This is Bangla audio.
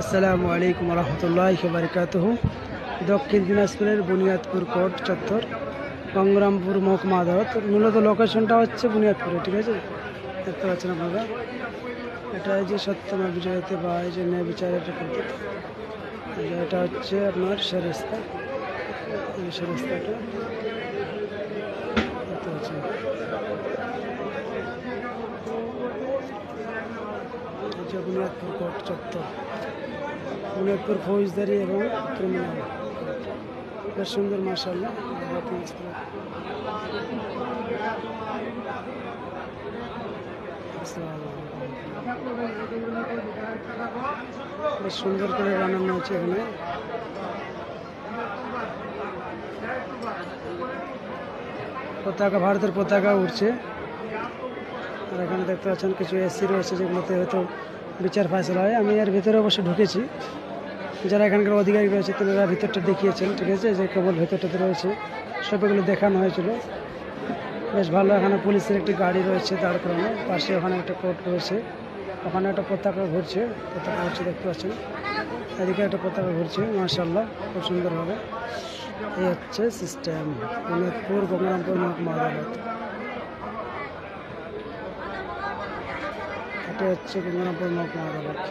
আসসালামু আলাইকুম রহমতুল্লাহি ওয়া বারাকাতুহু। দক্ষিণ দিনাজপুরের বুনিয়াদপুর কোর্ট চত্বর, গঙ্গারামপুর মহকুমা আদালত। মূলত লোকেশনটা হচ্ছে বুনিয়াদপুরে, ঠিক আছে? দেখতে পাচ্ছেন আপনারা, এটা এই যে সত্যমা বিজয়তে বা এই যে ন্যায় বিচারের পদ্ধতি, এটা হচ্ছে আপনার সে রাস্তা, সে রাস্তাটা দেখতে পাচ্ছেন। বুনিয়াদপুর কোর্ট চত্বর, বুনিয়াদপুর ফৌজদারি এবং ক্রিমিনাল। বেশ সুন্দর, মাশাআল্লাহ। বেশ সুন্দর করে বানানো হচ্ছে এখানে। পতাকা, ভারতের পতাকা উঠছে। আর এখানে দেখতে পাচ্ছেন কিছু এসি রয়েছে, যেগুলোতে হয়তো বিচার ফাইসলা হয়। আমি এর ভিতরে অবশ্য ঢুকেছি। যারা এখানকার অধিকারী রয়েছে তারা ভিতরটা দেখিয়েছেন, ঠিক আছে? যে কেবল ভিতরটাতে রয়েছে, সবগুলো দেখানো হয়েছিল। বেশ ভালো। এখানে পুলিশের একটি গাড়ি রয়েছে দাঁড় করানো, পাশে ওখানে একটা কোর্ট রয়েছে, ওখানে একটা পতাকা ঘুরছে, দেখতে পাচ্ছেন। এদিকে একটা পতাকা ঘুরছে, মাশাআল্লাহ, খুব সুন্দরভাবে। এই হচ্ছে সিস্টেম বুনিয়াদপুর গঙ্গারামপুর মহকুমা আদালত। এটা হচ্ছে গঙ্গারামপুর মহকুমা আদালত।